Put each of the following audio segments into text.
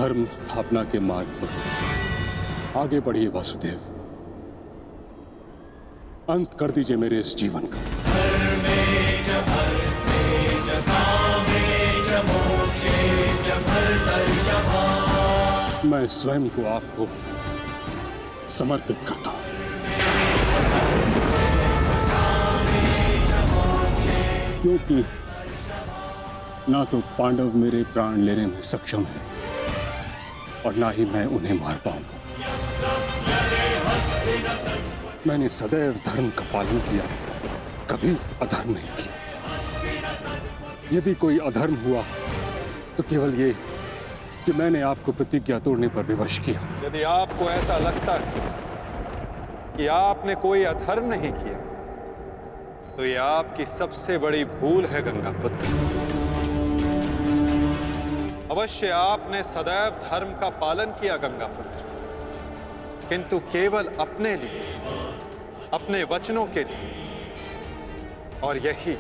धर्म स्थापना के मार्ग पर आगे बढ़िए वासुदेव। अंत कर दीजिए मेरे इस जीवन का। मैं स्वयं को आपको समर्पित करता हूं। क्योंकि ना तो पांडव मेरे प्राण लेने में सक्षम है और ना ही मैं उन्हें मार पाऊंगा। मैंने सदैव धर्म का पालन किया, कभी अधर्म नहीं किया। यदि कोई अधर्म हुआ तो केवल ये कि मैंने आपको प्रतिज्ञा तोड़ने पर विवश किया। यदि आपको ऐसा लगता है कि आपने कोई अधर्म नहीं किया तो यह आपकी सबसे बड़ी भूल है गंगापुत्र। अवश्य आपने सदैव धर्म का पालन किया गंगापुत्र, किंतु केवल अपने लिए, अपने वचनों के लिए। और यही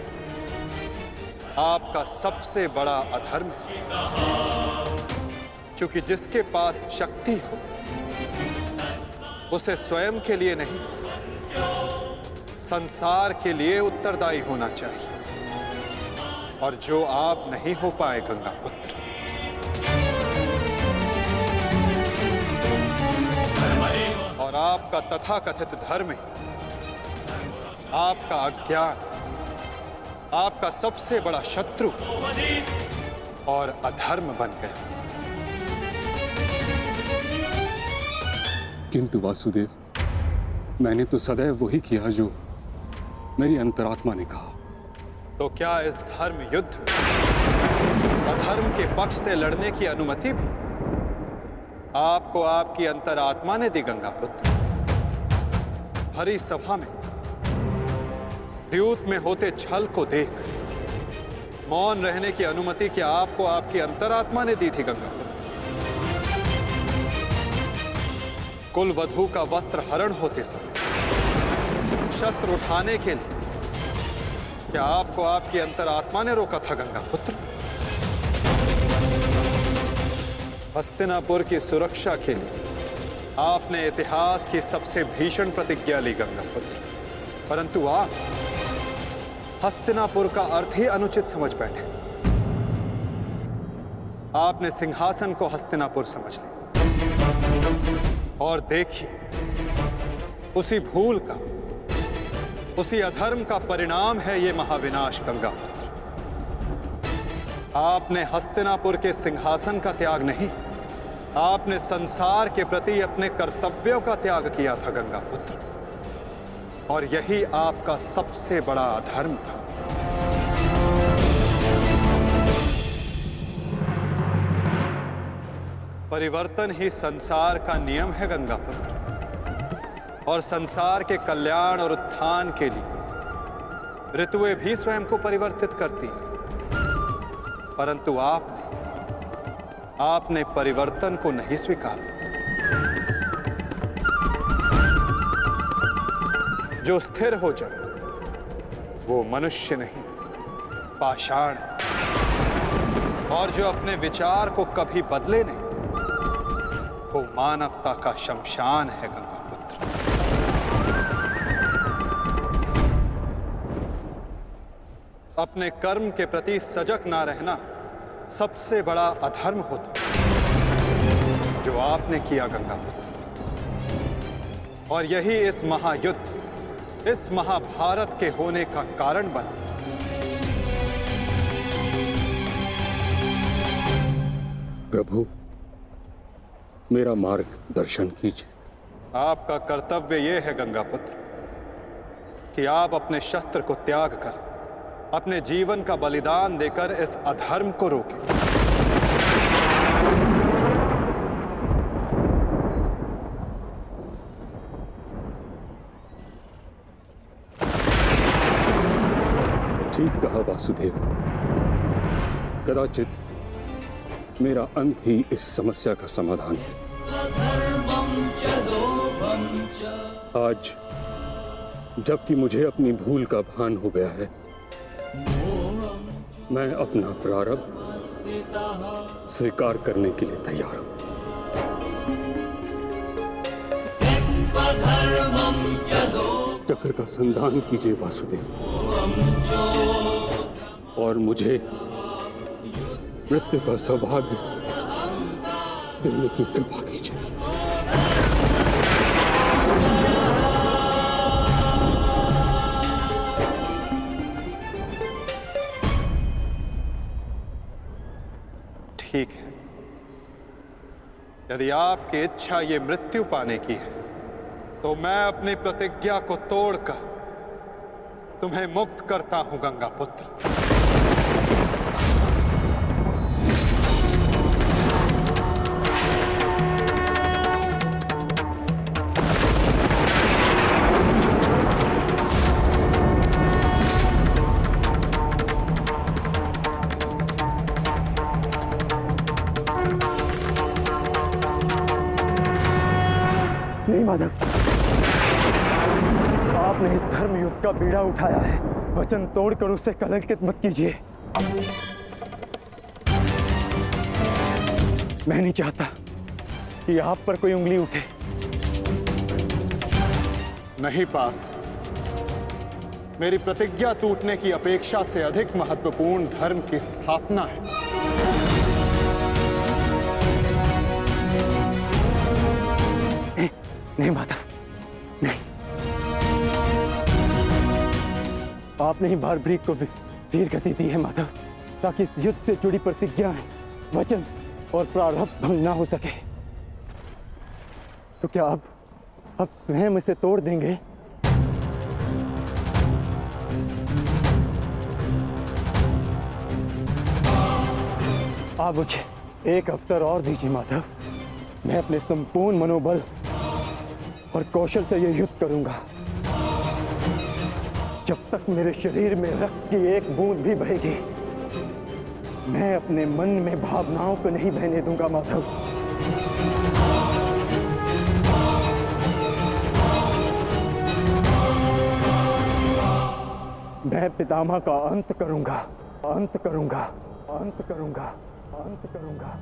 आपका सबसे बड़ा अधर्म है। क्योंकि जिसके पास शक्ति हो उसे स्वयं के लिए नहीं, संसार के लिए उत्तरदायी होना चाहिए। और जो आप नहीं हो पाए गंगापुत्र। और आपका तथाकथित धर्म ही आपका अज्ञान, आपका सबसे बड़ा शत्रु और अधर्म बन गया। किंतु वासुदेव, मैंने तो सदैव वही किया जो मेरी अंतरात्मा ने कहा। तो क्या इस धर्म युद्ध में अधर्म के पक्ष से लड़ने की अनुमति भी आपको आपकी अंतरात्मा ने दी गंगापुत्र? भरी सभा में द्यूत में होते छल को देख मौन रहने की अनुमति क्या आपको आपकी अंतरात्मा ने दी थी गंगापुत्र? कुल वधू का वस्त्र हरण होते समय शस्त्र उठाने के लिए क्या आपको आपकी अंतरात्मा ने रोका था गंगापुत्र? हस्तिनापुर की सुरक्षा के लिए आपने इतिहास की सबसे भीषण प्रतिज्ञा ली गंगापुत्र, परंतु आप हस्तिनापुर का अर्थ ही अनुचित समझ बैठे। आपने सिंहासन को हस्तिनापुर समझ लिया। और देखिए, उसी भूल का, उसी अधर्म का परिणाम है ये महाविनाश गंगापुत्र। आपने हस्तिनापुर के सिंहासन का त्याग नहीं, आपने संसार के प्रति अपने कर्तव्यों का त्याग किया था गंगापुत्र। और यही आपका सबसे बड़ा अधर्म था। परिवर्तन ही संसार का नियम है गंगापुत्र। और संसार के कल्याण और उत्थान के लिए ऋतुएं भी स्वयं को परिवर्तित करती हैं, परंतु आपने परिवर्तन को नहीं स्वीकारा। जो स्थिर हो जाए वो मनुष्य नहीं, पाषाण है। और जो अपने विचार को कभी बदले नहीं, वो मानवता का शमशान है गंगापुत्र। अपने कर्म के प्रति सजग ना रहना सबसे बड़ा अधर्म होता जो आपने किया गंगापुत्र। और यही इस महायुद्ध, इस महाभारत के होने का कारण बना। प्रभु, मेरा मार्ग दर्शन कीजिए। आपका कर्तव्य यह है गंगापुत्र कि आप अपने शस्त्र को त्याग कर अपने जीवन का बलिदान देकर इस अधर्म को रोकें। ठीक कहा वासुदेव। कदाचित मेरा अंत ही इस समस्या का समाधान है। आज जबकि मुझे अपनी भूल का भान हो गया है, मैं अपना प्रारब्ध स्वीकार करने के लिए तैयार हूं। चक्र का संधान कीजिए वासुदेव, और मुझे मृत्यु का सौभाग्य देने की कृपा कीजिए। ठीक है, यदि आपकी इच्छा ये मृत्यु पाने की है तो मैं अपनी प्रतिज्ञा को तोड़कर तुम्हें मुक्त करता हूं गंगा पुत्र। नहीं माधव, आपने इस धर्म युद्ध का बीड़ा उठाया है, वचन तोड़कर उसे कलंकित मत कीजिए। मैं नहीं चाहता कि आप पर कोई उंगली उठे। नहीं पार्थ, मेरी प्रतिज्ञा टूटने की अपेक्षा से अधिक महत्वपूर्ण धर्म की स्थापना है। नहीं माधव, नहीं। आपने ही भारभृग को वीर गति दी है माधव, ताकि इस युद्ध से जुड़ी प्रतिज्ञाएं, वचन और प्रारब्ध भंग ना हो सके। तो क्या आप स्वयं इसे तोड़ देंगे? आप मुझे एक अवसर और दीजिए माधव, मैं अपने संपूर्ण मनोबल और कौशल से यह युद्ध करूंगा। जब तक मेरे शरीर में रक्त की एक बूंद भी बहेगी, मैं अपने मन में भावनाओं को नहीं बहने दूंगा माधव। मैं पितामह का अंत करूंगा, अंत करूंगा, अंत करूंगा, अंत करूंगा।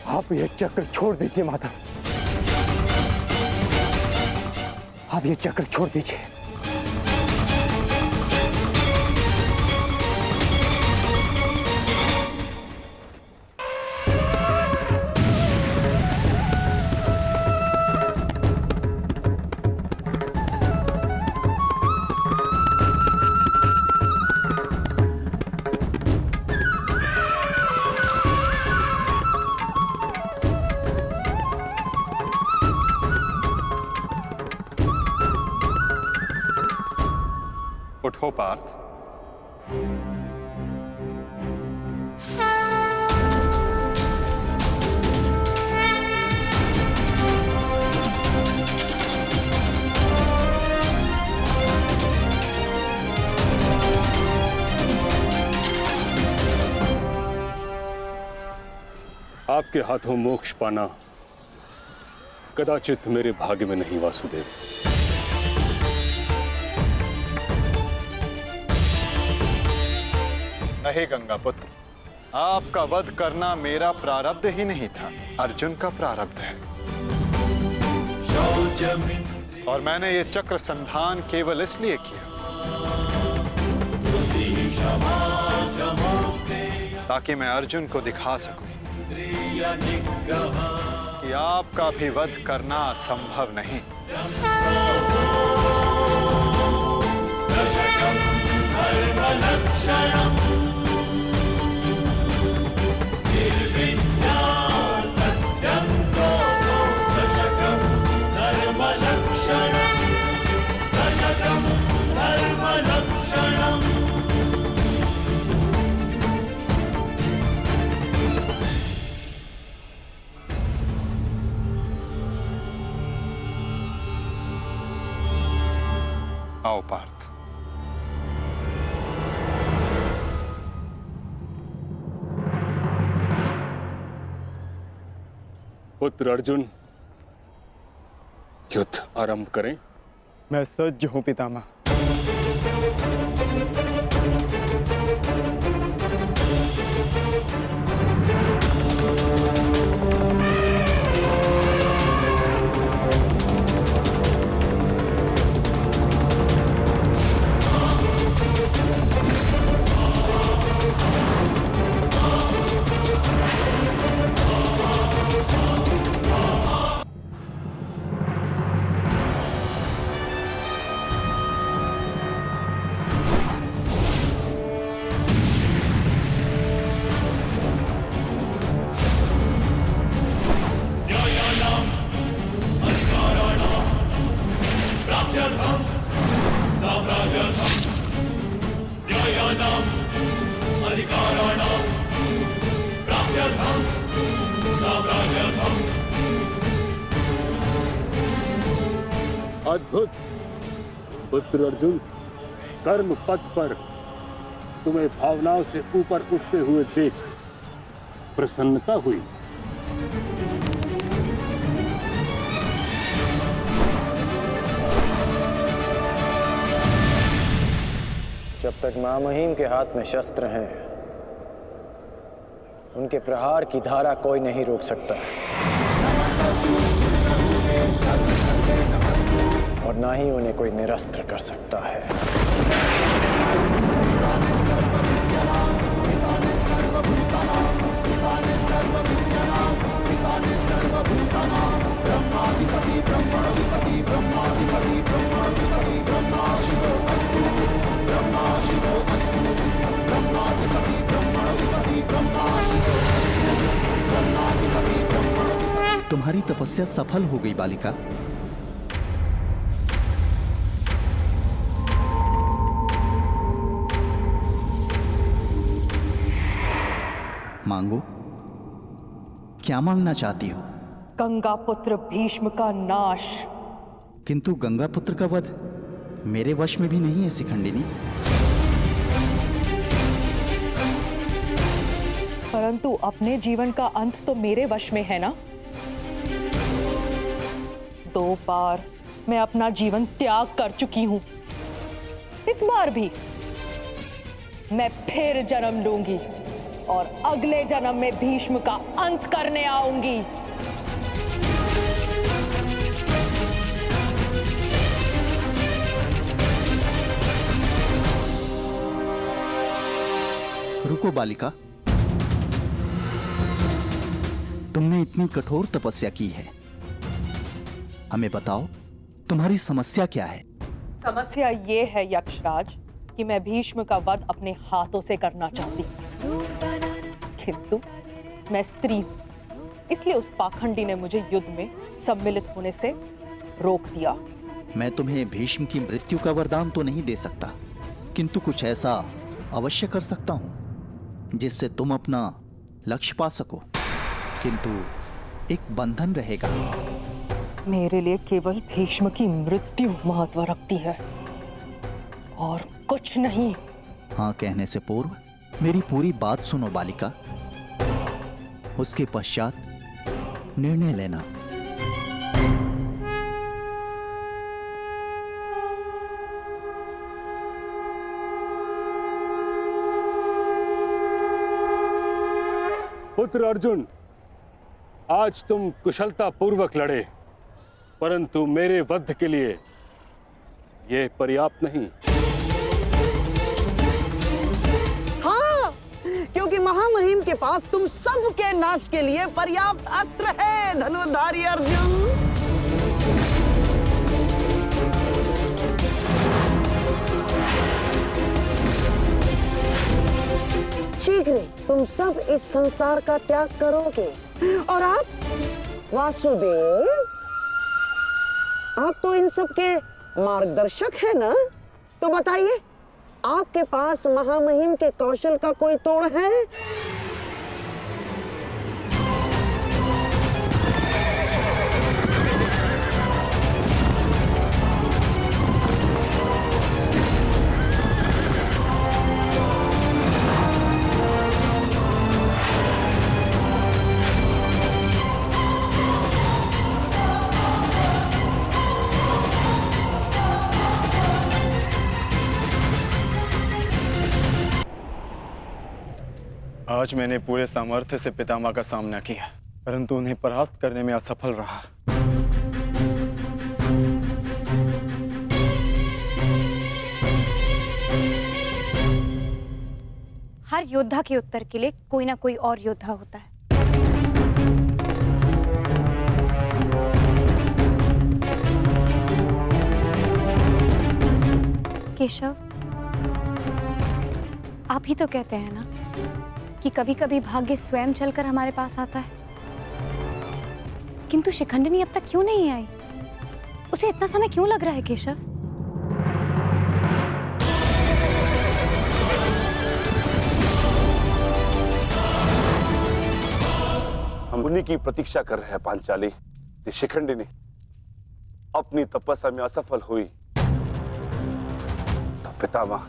आप ये चक्र छोड़ दीजिए माधव, आप ये चक्र छोड़ दीजिए। उठो पार्थ। आपके हाथों मोक्ष पाना कदाचित मेरे भाग्य में नहीं वासुदेव। नहीं गंगा पुत्र, आपका वध करना मेरा प्रारब्ध ही नहीं था, अर्जुन का प्रारब्ध है। और मैंने ये चक्र संधान केवल इसलिए किया ताकि मैं अर्जुन को दिखा सकूं कि आपका भी वध करना असंभव नहीं। आओ पार्थ। पुत्र अर्जुन, युद्ध आरंभ करें। मैं सज्ज हूं पितामह। अद्भुत। पुत्र अर्जुन, कर्म पथ पर तुम्हें भावनाओं से ऊपर उठते हुए देख प्रसन्नता हुई। जब तक महामहिम के हाथ में शस्त्र हैं, उनके प्रहार की धारा कोई नहीं रोक सकता और ना ही उन्हें कोई निरस्त्र कर सकता है। तुम्हारी तपस्या सफल हो गई बालिका। मांगो, क्या मांगना चाहती हो? गंगा पुत्र भीष्म का नाश। किंतु गंगा पुत्र का वध मेरे वश में भी नहीं है शिखंडिनी। परंतु अपने जीवन का अंत तो मेरे वश में है ना। 2 बार मैं अपना जीवन त्याग कर चुकी हूं। इस बार भी मैं फिर जन्म लूंगी और अगले जन्म में भीष्म का अंत करने आऊंगी। रुको बालिका, तुमने इतनी कठोर तपस्या की है, हमें बताओ तुम्हारी समस्या क्या है? समस्या ये है यक्षराज कि मैं भीष्म का वध अपने हाथों से करना चाहती हूं, किंतु मैं स्त्री हूं, इसलिए उस पाखंडी ने मुझे युद्ध में सम्मिलित होने से रोक दिया। मैं तुम्हें भीष्म की मृत्यु का वरदान तो नहीं दे सकता, किंतु कुछ ऐसा अवश्य कर सकता हूं जिससे तुम अपना लक्ष्य पा सको, किंतु एक बंधन रहेगा। मेरे लिए केवल भीष्म की मृत्यु महत्व रखती है और कुछ नहीं। हाँ कहने से पूर्व मेरी पूरी बात सुनो बालिका, उसके पश्चात निर्णय लेना। पुत्र अर्जुन, आज तुम कुशलता पूर्वक लड़े, परंतु मेरे वध के लिए यह पर्याप्त नहीं। हाँ, क्योंकि महामहिम के पास तुम सबके नाश के लिए पर्याप्त अस्त्र है धनुर्धारी अर्जुन। शीघ्र तुम सब इस संसार का त्याग करोगे और आप वासुदेव, आप तो इन सब के मार्गदर्शक है ना, तो बताइए आपके पास महामहिम के कौशल का कोई तोड़ है? आज मैंने पूरे सामर्थ्य से पितामह का सामना किया, परंतु उन्हें परास्त करने में असफल रहा। हर योद्धा के उत्तर के लिए कोई ना कोई और योद्धा होता है। केशव, आप ही तो कहते हैं ना कि कभी कभी भाग्य स्वयं चलकर हमारे पास आता है, किंतु शिखंडिनी अब तक क्यों नहीं आई? उसे इतना समय क्यों लग रहा है केशव? हम उन्हीं की प्रतीक्षा कर रहे हैं पांचाली। ये शिखंडिनी अपनी तपस्या में असफल हुई तो पितामह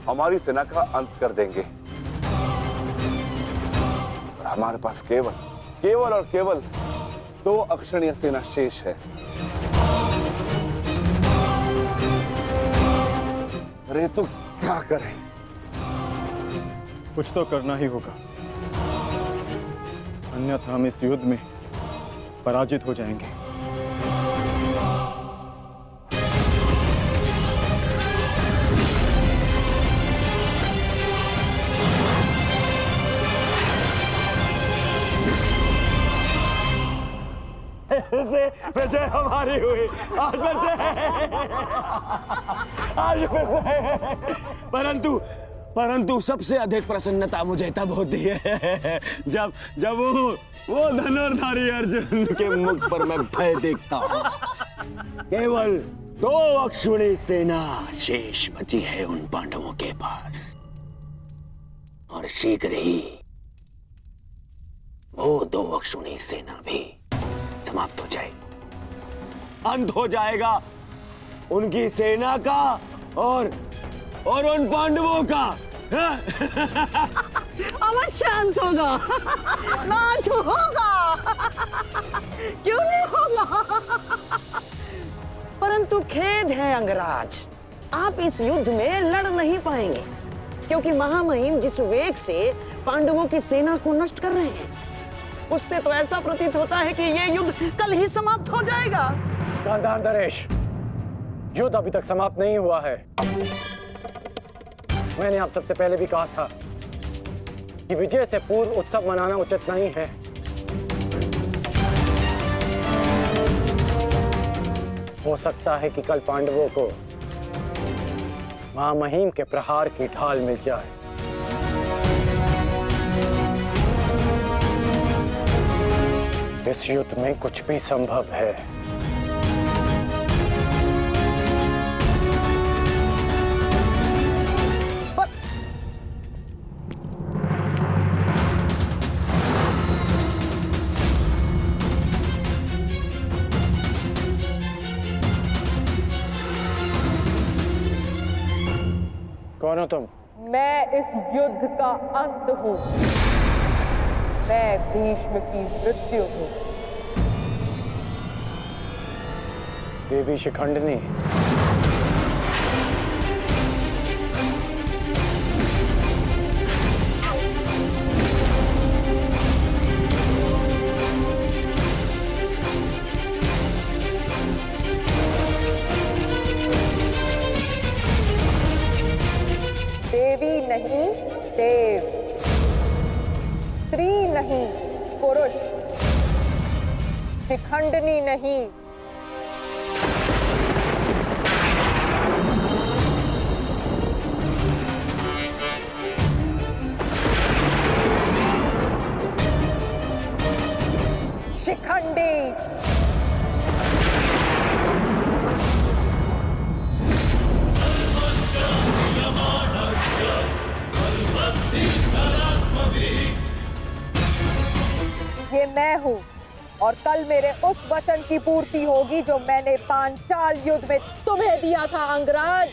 हमारी सेना का अंत कर देंगे और हमारे पास केवल और केवल 2 अक्षणीय सेना शेष है। अरे तो क्या करें? कुछ तो करना ही होगा, अन्यथा हम इस युद्ध में पराजित हो जाएंगे। से विजय हमारी हुई, आज फिर से परंतु सबसे अधिक प्रसन्नता मुझे तब होती है जब वो धनुर्धारी अर्जुन के मुख पर मैं भय देखता हूँ। केवल 2 अक्षुणी सेना शेष बची है उन पांडवों के पास, और शीघ्र ही वो 2 अक्षुणी सेना भी समाप्त हो जाए, अंत हो जाएगा उनकी सेना का और उन पांडवों का। अवश्य अंत होगा, नाश होगा, क्यों नहीं होगा? परंतु खेद है अंगराज, आप इस युद्ध में लड़ नहीं पाएंगे, क्योंकि महामहिम जिस वेग से पांडवों की सेना को नष्ट कर रहे हैं, उससे तो ऐसा प्रतीत होता है कि यह युद्ध कल ही समाप्त हो जाएगा। गांधार नरेश, युद्ध अभी तक समाप्त नहीं हुआ है। मैंने आप सबसे पहले भी कहा था कि विजय से पूर्व उत्सव मनाना उचित नहीं है। हो सकता है कि कल पांडवों को महामहिम के प्रहार की ढाल मिल जाए। इस युद्ध में कुछ भी संभव है। कौन हो तुम? मैं इस युद्ध का अंत हूं। मैं भीष्म की मृत्यु हूं। देवी शिखंडिनी, देवी नहीं, देव। स्त्री नहीं, पुरुष। शिखंडिनी नहीं। शिखंडी। ये मैं हूं, और कल मेरे उस वचन की पूर्ति होगी जो मैंने पांचाल युद्ध में तुम्हें दिया था अंगराज।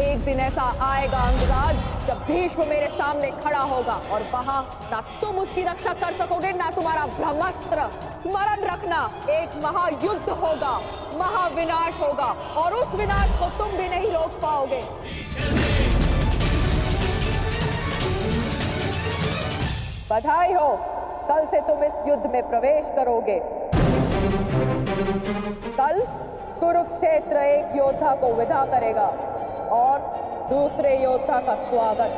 एक दिन ऐसा आएगा अंगराज जब भीष्म मेरे सामने खड़ा होगा, और वहां ना तुम उसकी रक्षा कर सकोगे ना तुम्हारा ब्रह्मास्त्र। स्मरण रखना, एक महायुद्ध होगा, महाविनाश होगा, और उस विनाश को तुम भी नहीं रोक पाओगे। बधाई हो, कल से तुम इस युद्ध में प्रवेश करोगे। कल कुरुक्षेत्र एक योद्धा को विदा करेगा और दूसरे योद्धा का स्वागत।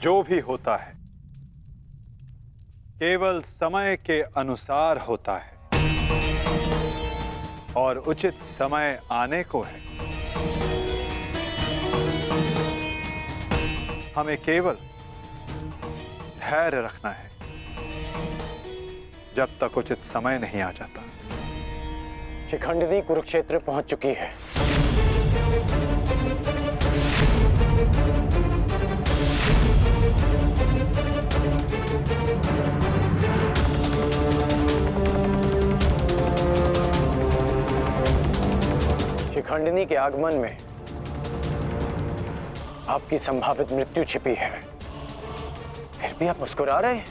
जो भी होता है केवल समय के अनुसार होता है, और उचित समय आने को है। हमें केवल धैर्य रखना है जब तक उचित समय नहीं आ जाता। शिखंडिनी कुरुक्षेत्र पहुंच चुकी है। शिखंडिनी के आगमन में आपकी संभावित मृत्यु छिपी है, फिर भी आप मुस्कुरा रहे हैं।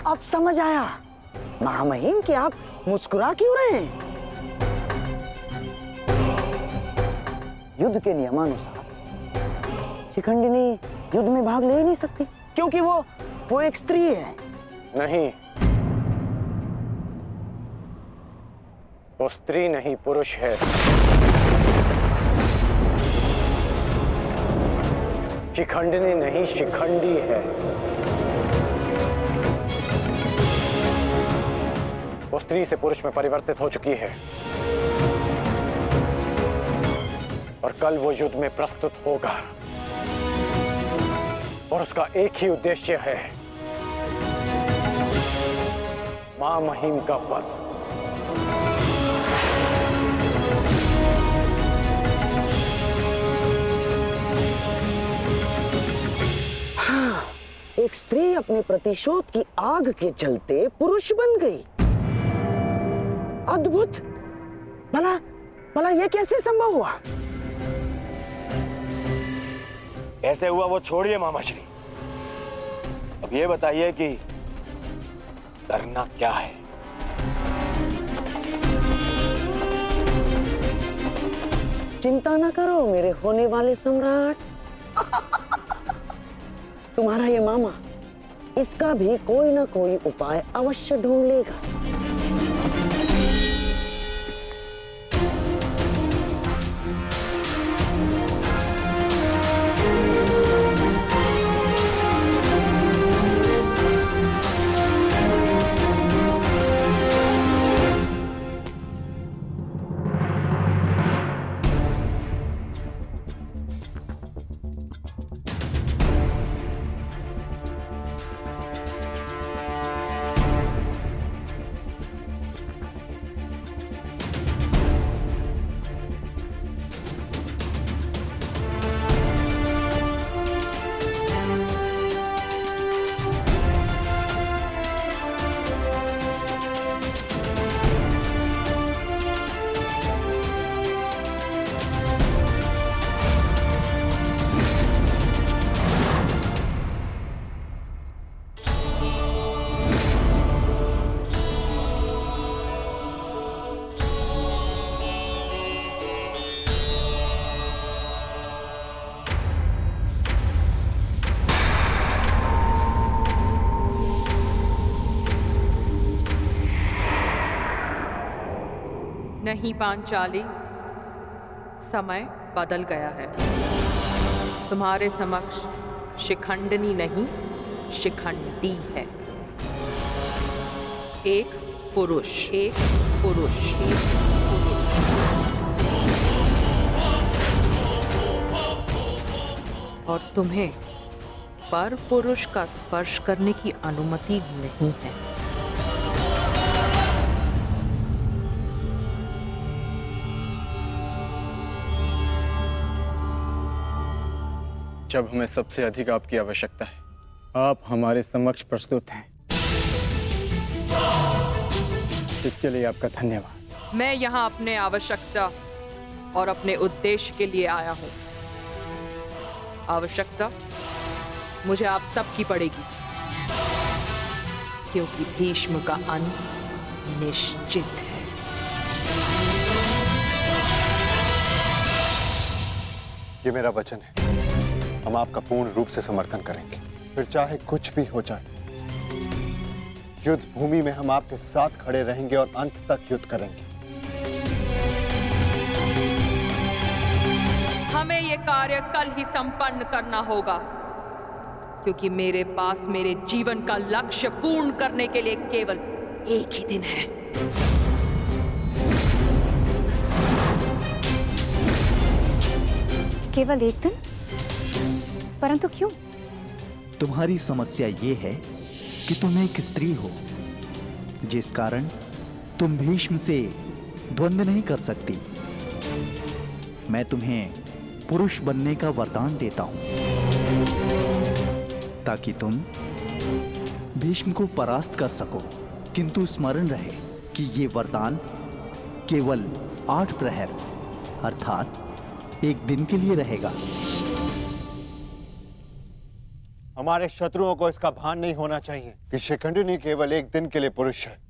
अब समझ आया महामहिम कि आप मुस्कुरा क्यों रहे हैं। युद्ध के नियमानुसार शिखंडिनी युद्ध में भाग ले ही नहीं सकती, क्योंकि वो एक स्त्री है। नहीं, वो स्त्री नहीं पुरुष है। शिखंडिनी नहीं, शिखंडी है। वो स्त्री से पुरुष में परिवर्तित हो चुकी है और कल वो युद्ध में प्रस्तुत होगा और उसका एक ही उद्देश्य है, मां महिम का वध। हाँ, एक स्त्री अपने प्रतिशोध की आग के चलते पुरुष बन गई। अद्भुत। भला यह कैसे संभव हुआ? कैसे हुआ वो छोड़िए मामाश्री, अब ये बताइए कि करना क्या है। चिंता ना करो मेरे होने वाले सम्राट। तुम्हारा ये मामा इसका भी कोई ना कोई उपाय अवश्य ढूंढ लेगा। नहीं पांचाली, समय बदल गया है। तुम्हारे समक्ष शिखंडिनी नहीं, शिखंडी है। एक पुरुष, एक पुरुष, एक पुरुष। और तुम्हें पर पुरुष का स्पर्श करने की अनुमति नहीं है। जब हमें सबसे अधिक आपकी आवश्यकता है, आप हमारे समक्ष प्रस्तुत हैं। इसके लिए आपका धन्यवाद। मैं यहाँ अपने आवश्यकता और अपने उद्देश्य के लिए आया हूँ। आवश्यकता मुझे आप सबकी पड़ेगी, क्योंकि भीष्म का अंत निश्चित है। ये मेरा वचन है, हम आपका पूर्ण रूप से समर्थन करेंगे, फिर चाहे कुछ भी हो जाए। युद्ध भूमि में हम आपके साथ खड़े रहेंगे और अंत तक युद्ध करेंगे। हमें यह कार्य कल ही संपन्न करना होगा, क्योंकि मेरे पास मेरे जीवन का लक्ष्य पूर्ण करने के लिए केवल एक ही दिन है। केवल एक दिन? परंतु क्यों? तुम्हारी समस्या ये है कि तुम एक स्त्री हो, जिस कारण तुम भीष्म से द्वंद्व नहीं कर सकती। मैं तुम्हें पुरुष बनने का वरदान देता हूं, ताकि तुम भीष्म को परास्त कर सको। किंतु स्मरण रहे कि ये वरदान केवल 8 प्रहर अर्थात एक दिन के लिए रहेगा। हमारे शत्रुओं को इसका भान नहीं होना चाहिए कि शिखंडिनी केवल एक दिन के लिए पुरुष है।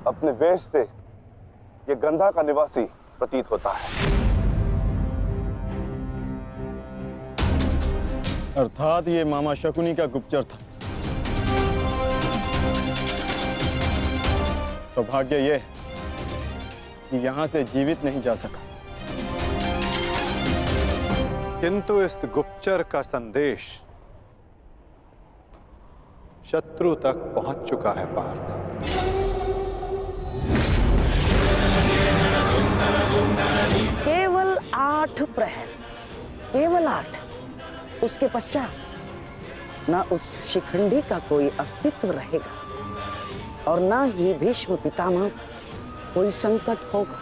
अपने वेश से ये गंधा का निवासी प्रतीत होता है। अर्थात ये मामा शकुनी का गुप्तचर था। सौभाग्य ये कि यहां से जीवित नहीं जा सका। किंतु इस गुप्तचर का संदेश शत्रु तक पहुंच चुका है पार्थ। केवल 8 प्रहर, केवल 8। उसके पश्चात ना उस शिखंडी का कोई अस्तित्व रहेगा और ना ही भीष्म पितामह कोई संकट होगा।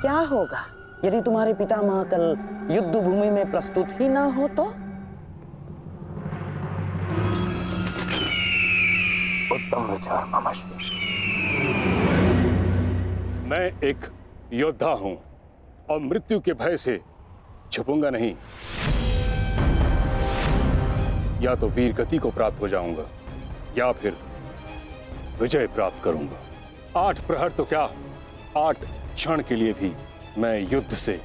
क्या होगा यदि तुम्हारे पितामह कल युद्ध भूमि में प्रस्तुत ही ना हो तो? उत्तम विचार मामाश्री। मैं एक योद्धा हूं और मृत्यु के भय से छुपूंगा नहीं। या तो वीर गति को प्राप्त हो जाऊंगा या फिर विजय प्राप्त करूंगा। 8 प्रहर तो क्या, 8 क्षण के लिए भी मैं युद्ध से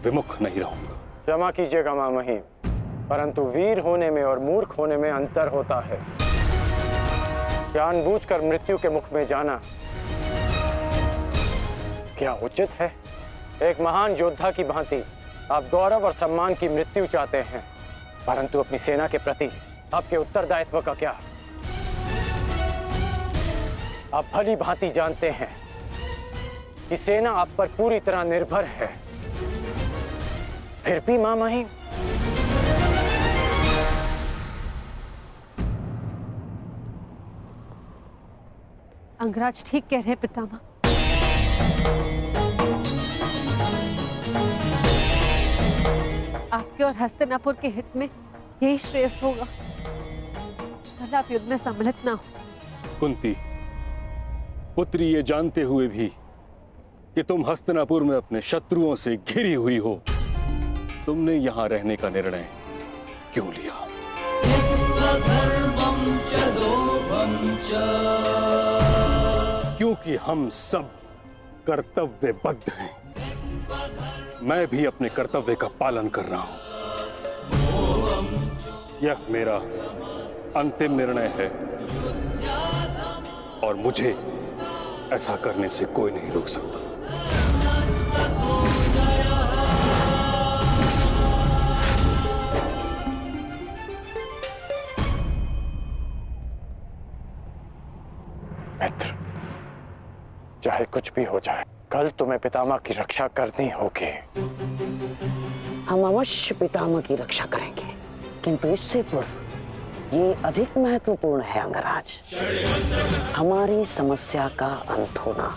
विमुख नहीं रहूंगा। क्षमा कीजिएगा मामही, परंतु वीर होने में और मूर्ख होने में अंतर होता है। जानबूझकर मृत्यु के मुख में जाना क्या उचित है? एक महान योद्धा की भांति आप गौरव और सम्मान की मृत्यु चाहते हैं, परंतु अपनी सेना के प्रति आपके उत्तरदायित्व का क्या? आप भली भांति जानते हैं कि सेना आप पर पूरी तरह निर्भर है। फिर भी मामही अंगराज ठीक कह रहे हैं पितामह। आपके और हस्तिनापुर के हित में यही श्रेष्ठ होगा। कल आप युद्ध में सम्मिलित ना हो। कुंती पुत्री, ये जानते हुए भी कि तुम हस्तिनापुर में अपने शत्रुओं से घिरी हुई हो, तुमने यहां रहने का निर्णय क्यों लिया? क्योंकि हम सब कर्तव्यबद्ध हैं। मैं भी अपने कर्तव्य का पालन कर रहा हूं। यह मेरा अंतिम निर्णय है और मुझे ऐसा करने से कोई नहीं रोक सकता। मित्र, चाहे कुछ भी हो जाए, कल तुम्हें पितामह की रक्षा करनी होगी। हम अवश्य पितामह की रक्षा करेंगे, किंतु इससे पूर्व ये अधिक महत्वपूर्ण है अंगराज, हमारी समस्या का अंत होना।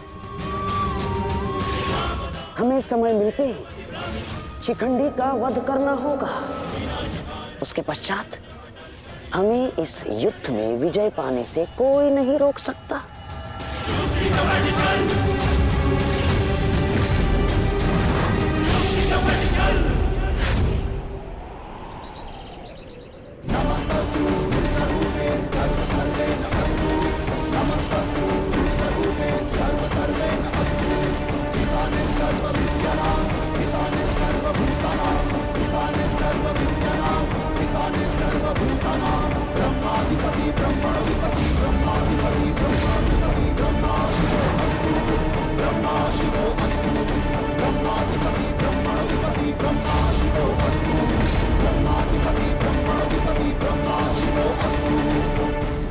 हमें समय मिलते ही शिखंडी का वध करना होगा। उसके पश्चात हमें इस युद्ध में विजय पाने से कोई नहीं रोक सकता।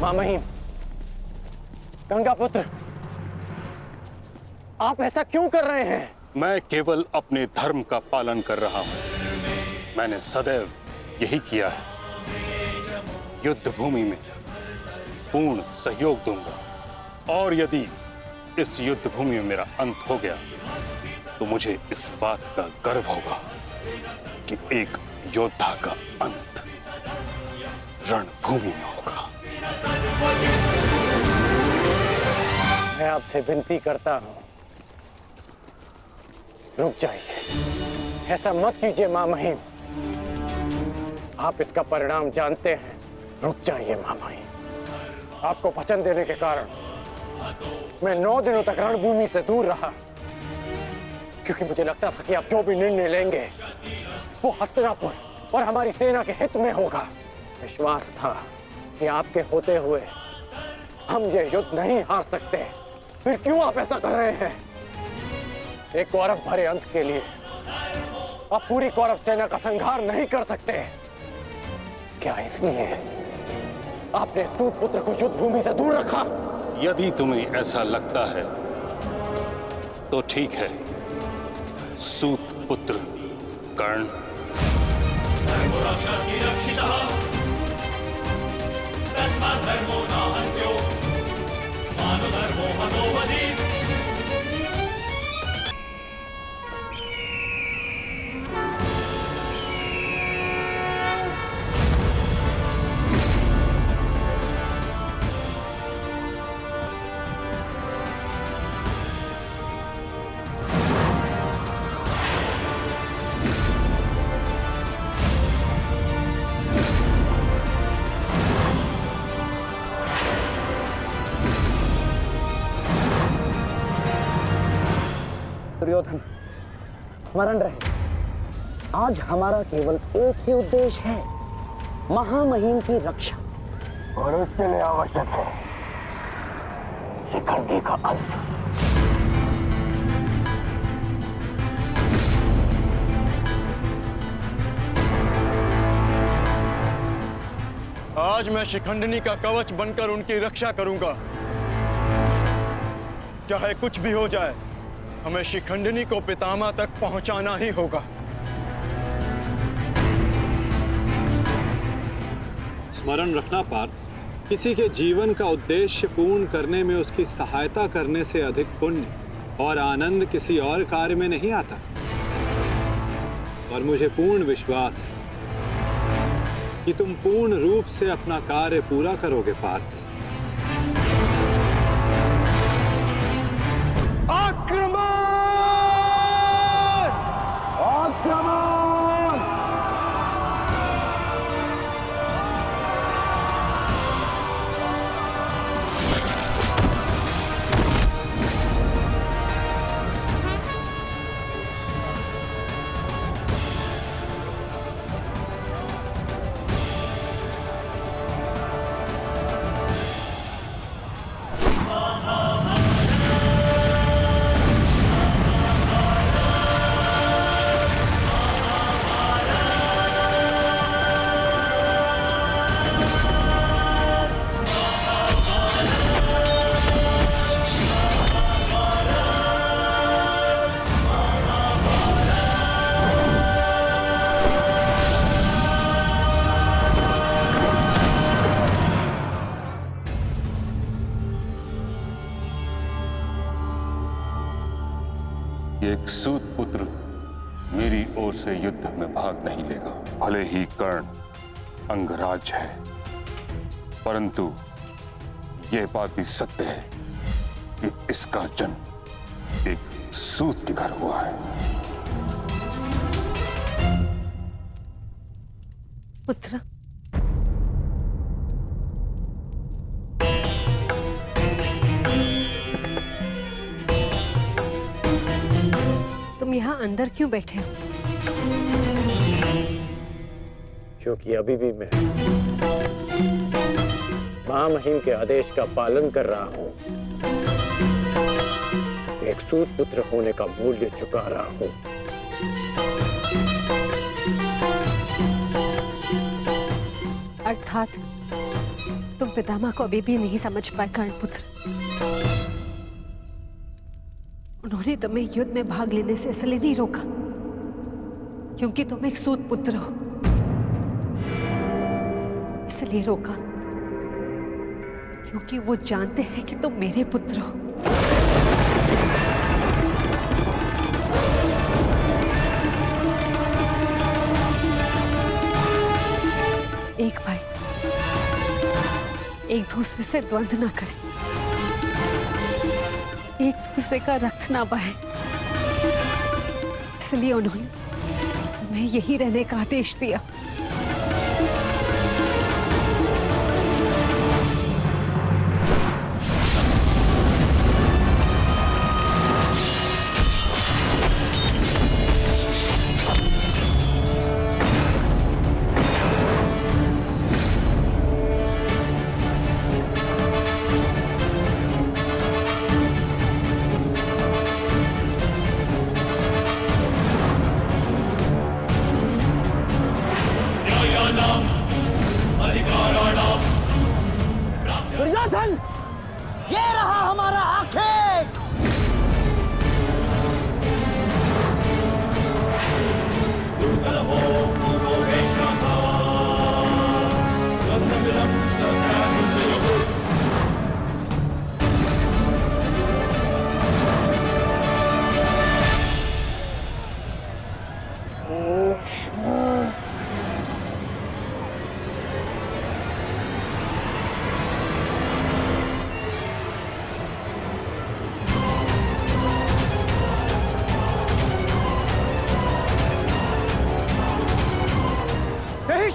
मां महिम, गंगा पुत्र, आप ऐसा क्यों कर रहे हैं? मैं केवल अपने धर्म का पालन कर रहा हूं। मैंने सदैव यही किया है। युद्ध भूमि में पूर्ण सहयोग दूंगा और यदि इस युद्ध भूमि में मेरा अंत हो गया तो मुझे इस बात का गर्व होगा कि एक योद्धा का अंत रणभूमि में होगा। मैं आपसे विनती करता हूं, रुक जाइए। ऐसा मत कीजिए मां महिम, आप इसका परिणाम जानते हैं। रुक जाइए मां महिम। आपको वचन देने के कारण मैं 9 दिनों तक रणभूमि से दूर रहा, क्योंकि मुझे लगता था कि आप जो भी निर्णय लेंगे वो हस्तिनापुर और हमारी सेना के हित में होगा। विश्वास था कि आपके होते हुए हम ये युद्ध नहीं हार सकते। फिर क्यों आप ऐसा कर रहे हैं? एक कौरव भरे अंत के लिए आप पूरी कौरव सेना का संहार नहीं कर सकते। क्या इसलिए आपने सूत पुत्र को युद्ध भूमि से दूर रखा? यदि तुम्हें ऐसा लगता है तो ठीक है। सूत पुत्र कर्ण दुर्योधन, स्मरण रहे, आज हमारा केवल एक ही उद्देश्य है, महामहिम की रक्षा, और उसके लिए आवश्यक है शिखंडी का अंत। आज मैं शिखंडिनी का कवच बनकर उनकी रक्षा करूंगा। चाहे कुछ भी हो जाए, हमें शिखंडिनी को पितामह तक पहुंचाना ही होगा। स्मरण रखना पार्थ, किसी के जीवन का उद्देश्य पूर्ण करने में उसकी सहायता करने से अधिक पुण्य और आनंद किसी और कार्य में नहीं आता। और मुझे पूर्ण विश्वास है कि तुम पूर्ण रूप से अपना कार्य पूरा करोगे पार्थ। एक सूत पुत्र मेरी ओर से युद्ध में भाग नहीं लेगा। भले ही कर्ण अंगराज है, परंतु यह बात भी सत्य है कि इसका जन्म एक सूत के घर हुआ है। पुत्र, तुम यहाँ अंदर क्यों बैठे हो? क्योंकि अभी भी मैं महामहिम के आदेश का पालन कर रहा हूं। एक सूत पुत्र होने का मूल्य चुका रहा हूं। अर्थात तुम पितामह को अभी भी नहीं समझ पाए कर्णपुत्र। उन्होंने तुम्हें युद्ध में भाग लेने से इसलिए नहीं रोका क्योंकि तुम एक सूत पुत्र हो, इसलिए रोका क्योंकि वो जानते हैं कि तुम मेरे पुत्र हो। एक भाई एक दूसरे से द्वंद्व ना करे, एक दूसरे का रक्त ना बहे, इसलिए उन्होंने तुम्हें यही रहने का आदेश दिया। दुर्योधन, ये रहा हमारा आखेट।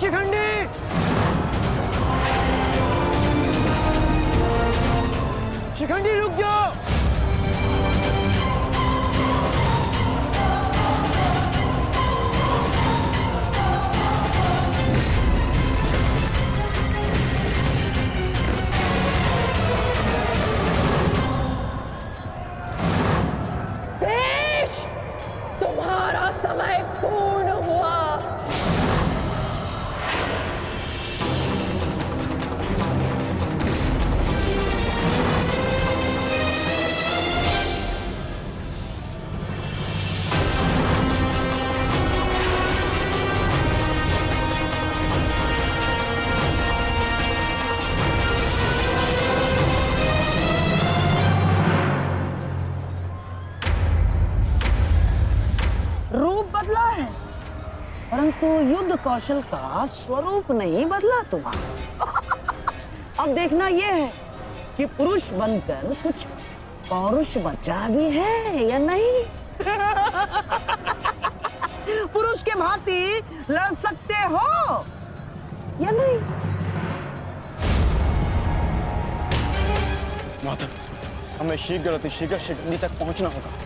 शिखंडी, शिखंडी रुक जाओ। तुम्हारा समय पूर्ण हुआ। रूप बदला है परंतु युद्ध कौशल का स्वरूप नहीं बदला तुम्हारा। अब देखना यह है कि पुरुष बनकर कुछ पौरुष बचा भी है या नहीं। पुरुष के भांति लड़ सकते हो या नहीं। माधव, हमें शीघ्र अतिशीघ्र शिखंडी तक पहुंचना होगा।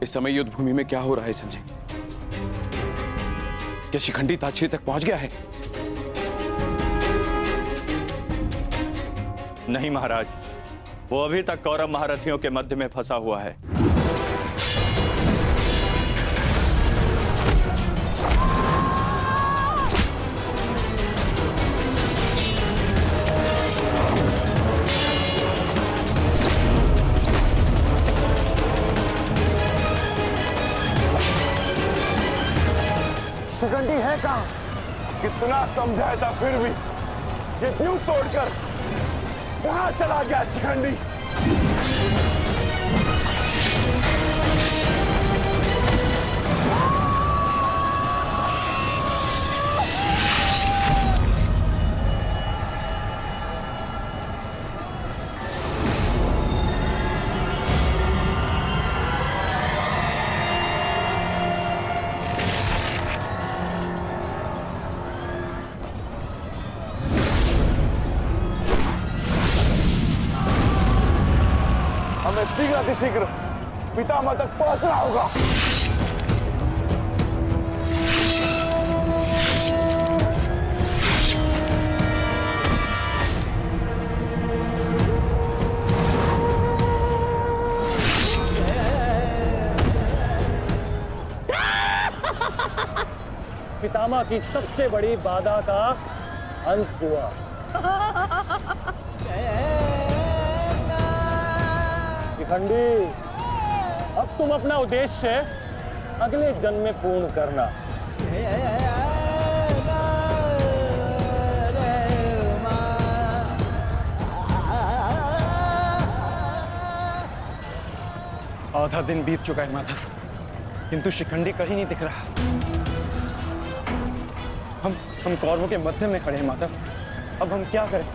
इस समय युद्ध भूमि में क्या हो रहा है संजय? क्या शिखंडी ताक्षरी तक पहुंच गया है? नहीं महाराज, वो अभी तक कौरव महारथियों के मध्य में फंसा हुआ है। शिखंडी है कहाँ? कितना समझाया था फिर भी ये न्यू तोड़कर कहाँ चला गया शिखंडी? हमें शीघ्र शीघ्र पितामह तक पहुंचना होगा। पितामह की सबसे बड़ी बाधा का अंत हुआ। शिखंडी, अब तुम अपना उद्देश्य अगले जन्म में पूर्ण करना। आधा दिन बीत चुका है माधव, किंतु शिखंडी कहीं नहीं दिख रहा। हम कौरवों के मध्य में खड़े हैं माधव, अब हम क्या करें?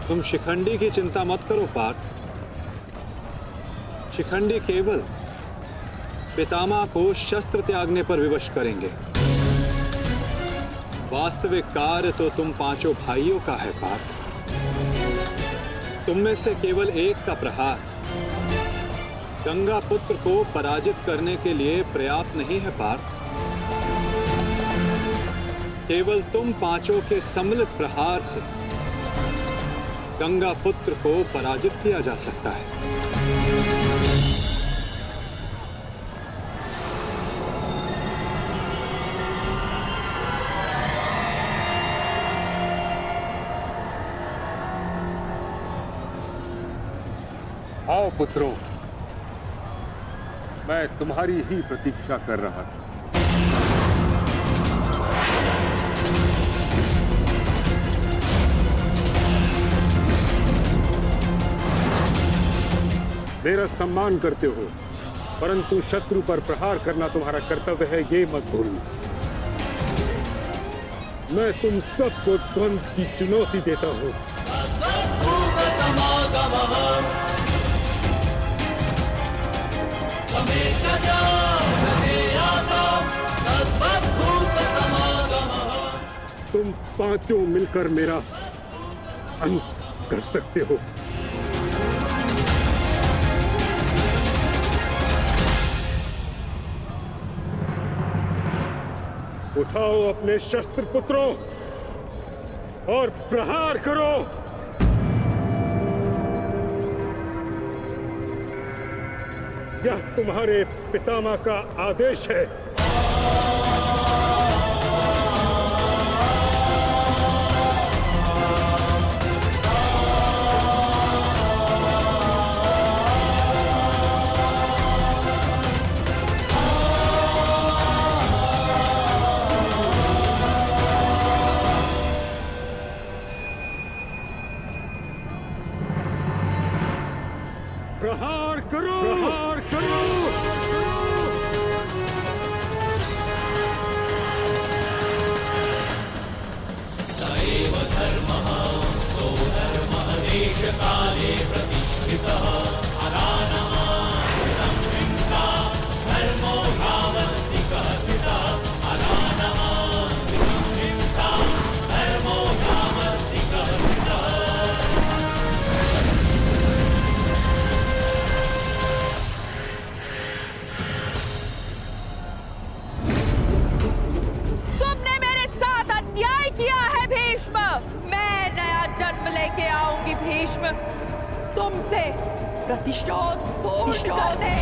तुम शिखंडी की चिंता मत करो पार्थ। शिखंडी केवल पितामह को शस्त्र त्यागने पर विवश करेंगे। वास्तविक कार्य तो तुम पांचों भाइयों का है पार्थ। तुम में से केवल एक का प्रहार गंगा पुत्र को पराजित करने के लिए पर्याप्त नहीं है पार्थ। केवल तुम पांचों के सम्मिलित प्रहार से गंगा पुत्र को पराजित किया जा सकता है। आओ पुत्रों, मैं तुम्हारी ही प्रतीक्षा कर रहा था। मेरा सम्मान करते हो, परंतु शत्रु पर प्रहार करना तुम्हारा कर्तव्य है, ये मत भूलना। मैं तुम सबको द्वंद्व की चुनौती देता हूं। तुम पांचों मिलकर मेरा अंत कर सकते हो। उठाओ अपने शस्त्र पुत्रों और प्रहार करो। यह तुम्हारे पितामह का आदेश है। प्रहार करो, प्रहार करो। सैव धर्मः सो धर्मः देशकाले प्रतिष्ठितः अरानः कृतं हिंसा धर्मो यावत्तिकः स्थितः अरानः कृतं हिंसा धर्मो यावत्तिकः स्थितः। अन्याय किया है भीष्म। मैं नया जन्म लेके आऊंगी भीष्म, तुमसे प्रतिशोध पूर्ण करने।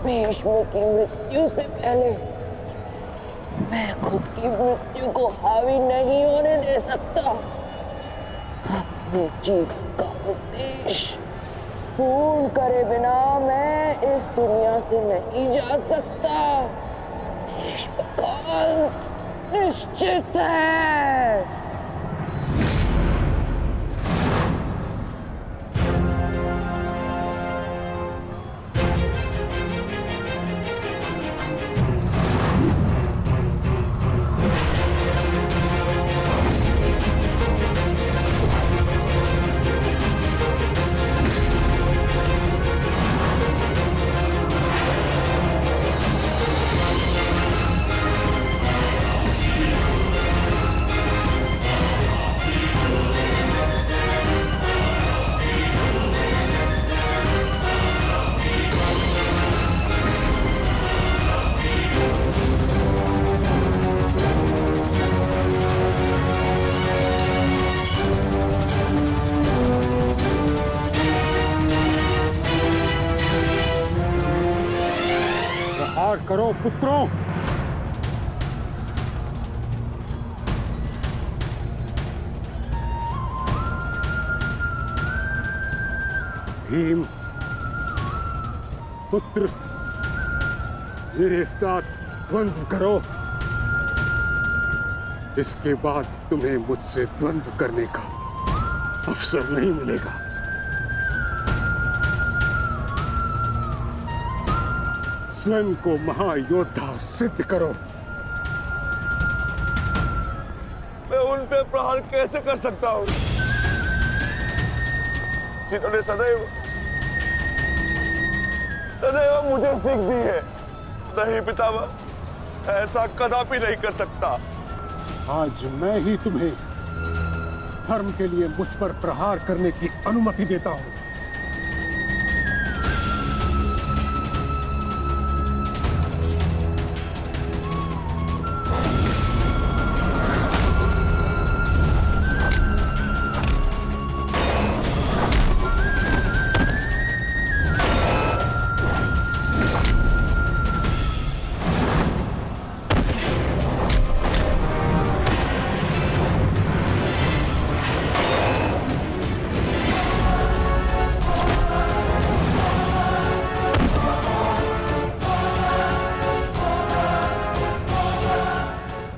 भीष्म की मृत्यु से पहले मैं खुद की मृत्यु को हावी नहीं होने दे सकता। अपने जीवन का उद्देश्य पूर्ण करे बिना मैं इस दुनिया से नहीं जा सकता। भीष्म का अंत निश्चित है। पुत्रों, भीम पुत्र, मेरे साथ द्वंद्व करो। इसके बाद तुम्हें मुझसे द्वंद्व करने का अवसर नहीं मिलेगा। स्वयं को महायोद्धा सिद्ध करो। मैं उन पे प्रहार कैसे कर सकता हूं जिन्होंने सदैव मुझे सीख दी है? नहीं पितामह, ऐसा कदापि नहीं कर सकता। आज मैं ही तुम्हें धर्म के लिए मुझ पर प्रहार करने की अनुमति देता हूं।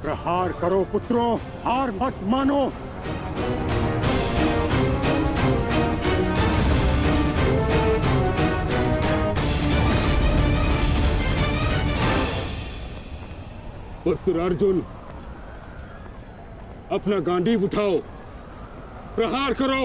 प्रहार करो पुत्रों, हार मत मानो। पुत्र अर्जुन, अपना गांडीव उठाओ, प्रहार करो।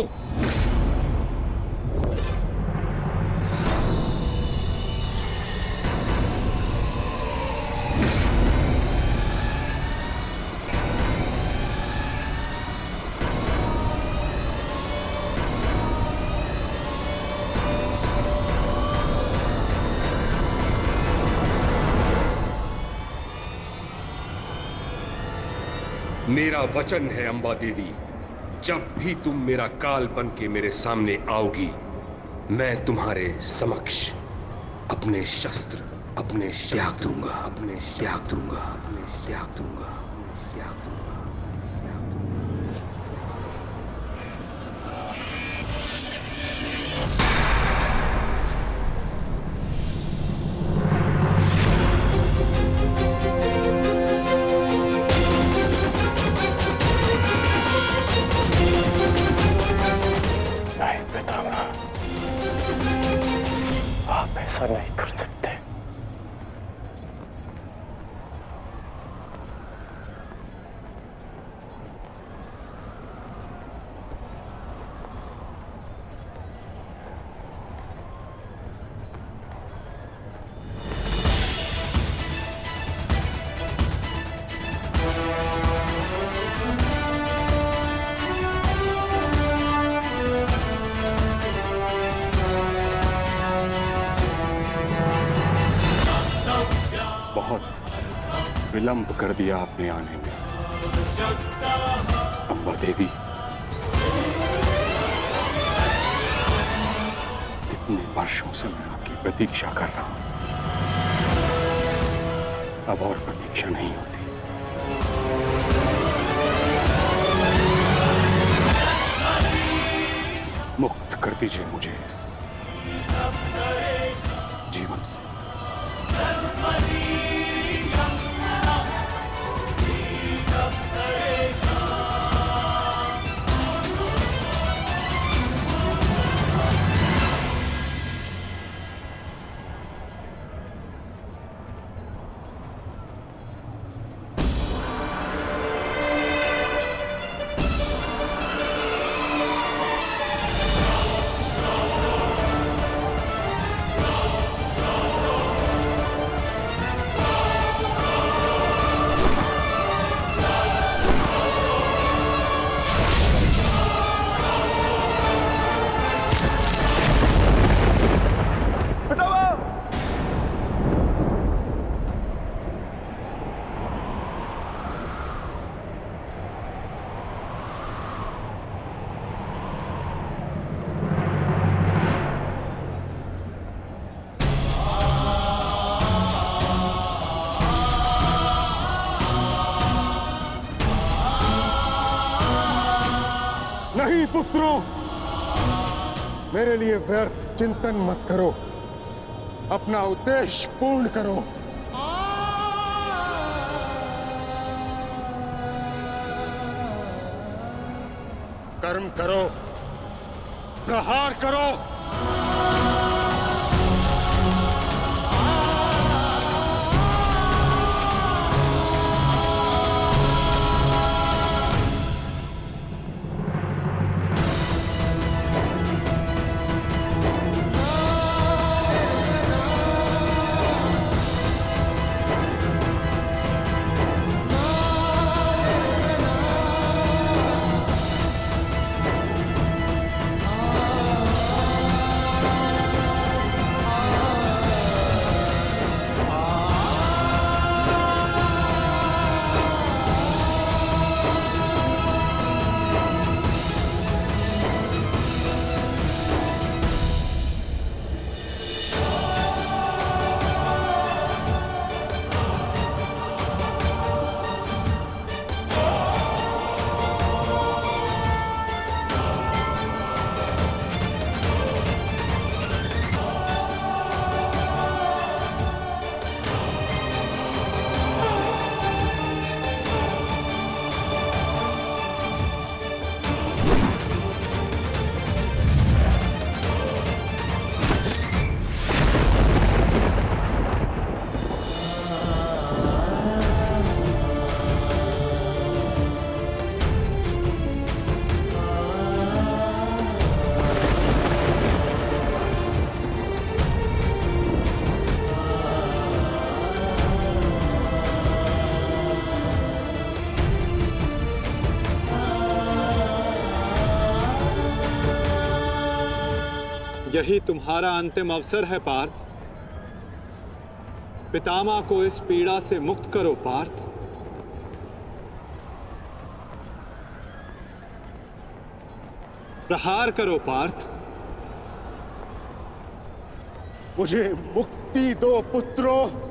मेरा वचन है अंबा देवी, जब भी तुम मेरा काल बन के मेरे सामने आओगी, मैं तुम्हारे समक्ष अपने शस्त्र अपने त्याग दूंगा, अपने त्याग दूंगा, अपने त्याग दूंगा, त्याग दूंगा। ऐसा नहीं कर सकते। विलंब कर दिया आपने आने में अंबा देवी। कितने वर्षों से मैं आपकी प्रतीक्षा कर रहा हूं, अब और प्रतीक्षा नहीं होती। मुक्त कर दीजिए मुझे इस जीवन से। पापी पुत्रों, मेरे लिए व्यर्थ चिंतन मत करो, अपना उद्देश्य पूर्ण करो। कर्म करो, प्रहार करो। यही तुम्हारा अंतिम अवसर है पार्थ। पितामह को इस पीड़ा से मुक्त करो पार्थ। प्रहार करो पार्थ। मुझे मुक्ति दो पुत्रों।